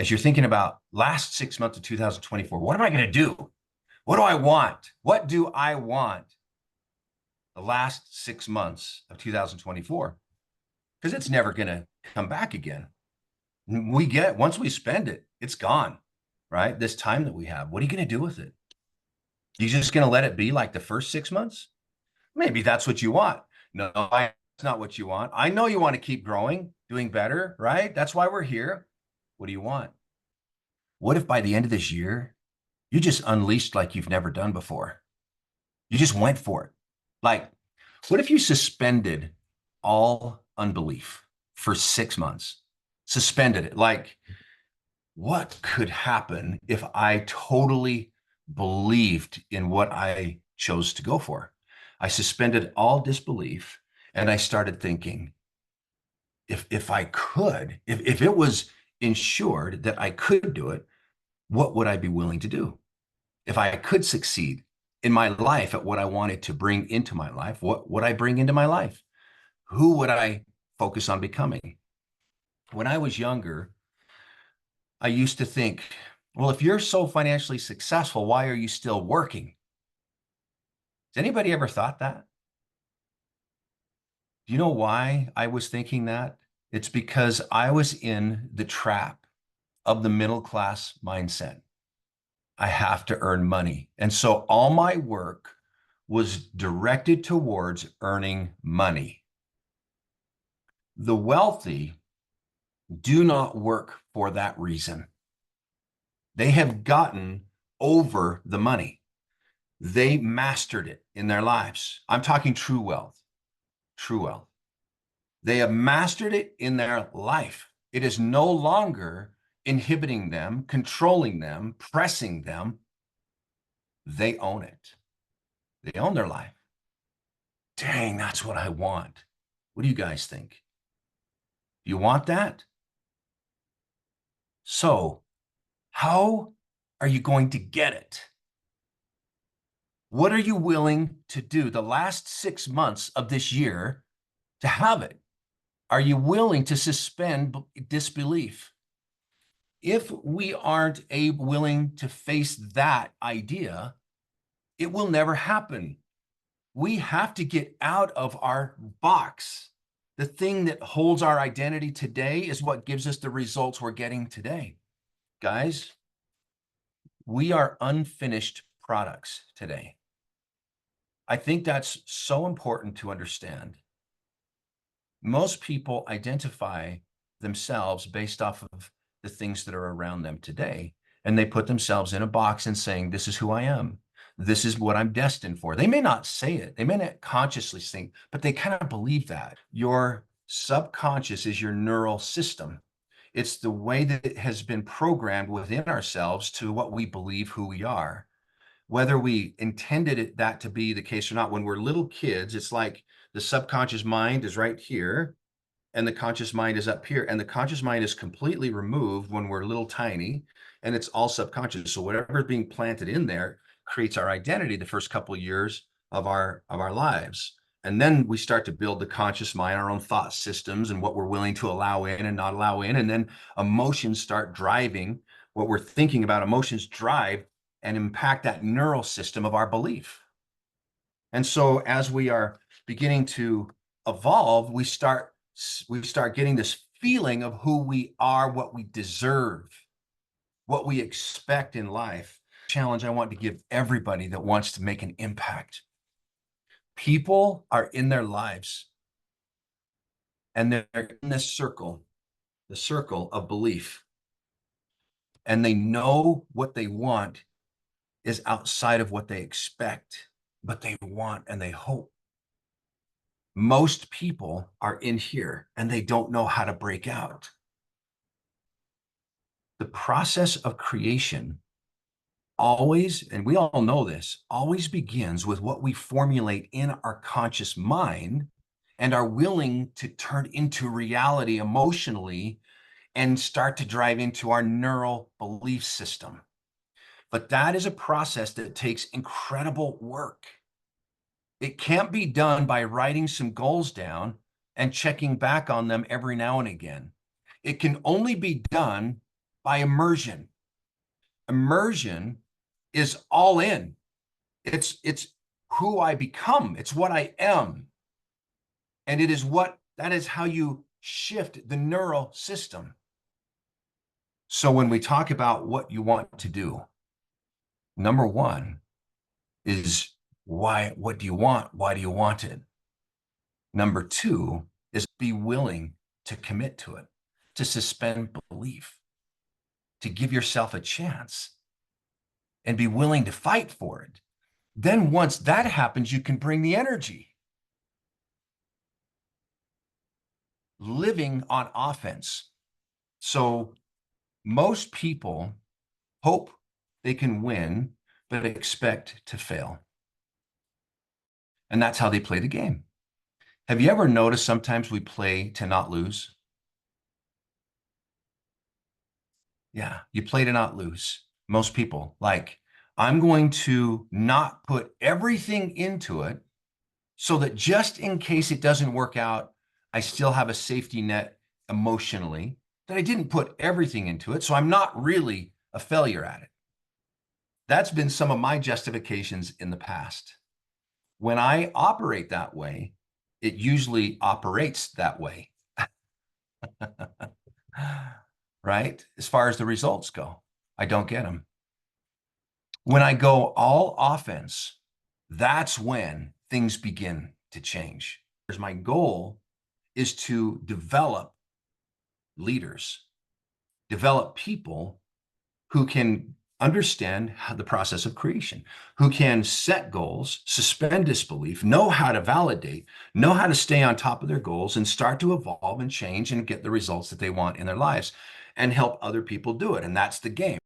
as you're thinking about last 6 months of 2024, what am I going to do? What do I want? What do I want the last 6 months of 2024? Because it's never going to come back again. Once we spend it, it's gone, right? This time that we have, what are you going to do with it? You just going to let it be like the first 6 months? Maybe that's what you want. No, that's not what you want. I know you want to keep growing, doing better, right? That's why we're here. What do you want? What if by the end of this year, you just unleashed like you've never done before? You just went for it. Like, what if you suspended all unbelief for 6 months? Suspended it. Like, what could happen if I totally believed in what I chose to go for? I suspended all disbelief and I started thinking, if I could, if it was ensured that I could do it, what would I be willing to do? If I could succeed in my life at what I wanted to bring into my life, what would I bring into my life? Who would I focus on becoming? When I was younger, I used to think, well, if you're so financially successful, why are you still working? Has anybody ever thought that? Do you know why I was thinking that? It's because I was in the trap of the middle class mindset. I have to earn money. And so all my work was directed towards earning money. The wealthy do not work for that reason. They have gotten over the money. They mastered it in their lives. I'm talking true wealth, true wealth. They have mastered it in their life. It is no longer inhibiting them, controlling them, pressing them. They own it. They own their life. Dang, that's what I want. What do you guys think? You want that? So, how are you going to get it? What are you willing to do the last 6 months of this year to have it? Are you willing to suspend disbelief? If we aren't willing to face that idea, it will never happen. We have to get out of our box. The thing that holds our identity today is what gives us the results we're getting today. Guys, we are unfinished products today. I think that's so important to understand. Most people identify themselves based off of the things that are around them today, and they put themselves in a box and saying, this is who I am. This is what I'm destined for. They may not say it. They may not consciously think, but they kind of believe that. Your subconscious is your neural system. It's the way that it has been programmed within ourselves to what we believe who we are. Whether we intended that to be the case or not, when we're little kids, it's like the subconscious mind is right here and the conscious mind is up here. And the conscious mind is completely removed when we're little tiny, and it's all subconscious. So whatever is being planted in there creates our identity the first couple of years of our lives. And then we start to build the conscious mind, our own thought systems, and what we're willing to allow in and not allow in. And then emotions start driving what we're thinking about. Emotions drive and impact that neural system of our belief. And so as we are beginning to evolve, we start getting this feeling of who we are, what we deserve, what we expect in life. Challenge I want to give everybody that wants to make an impact. People are in their lives and they're in this circle, the circle of belief. And they know what they want is outside of what they expect, but they want and they hope. Most people are in here and they don't know how to break out. The process of creation always, and we all know this, always begins with what we formulate in our conscious mind and are willing to turn into reality emotionally and start to drive into our neural belief system. But that is a process that takes incredible work. It can't be done by writing some goals down and checking back on them every now and again. It can only be done by immersion. Immersion is all in. It's who I become. It's what I am. And that is how you shift the neural system. So when we talk about what you want to do, number one is why, what do you want? Why do you want it? Number two is be willing to commit to it, to suspend belief, to give yourself a chance and be willing to fight for it. Then once that happens, you can bring the energy. Living on offense. So most people hope they can win, but expect to fail. And that's how they play the game. Have you ever noticed sometimes we play to not lose? Yeah, you play to not lose. Most people, like, I'm going to not put everything into it so that just in case it doesn't work out, I still have a safety net emotionally, that I didn't put everything into it. So I'm not really a failure at it. That's been some of my justifications in the past. When I operate that way, it usually operates that way. Right? As far as the results go, I don't get them. When I go all offense, that's when things begin to change. My goal is to develop leaders, develop people who can understand the process of creation, who can set goals, suspend disbelief, know how to validate, know how to stay on top of their goals and start to evolve and change and get the results that they want in their lives and help other people do it. And that's the game.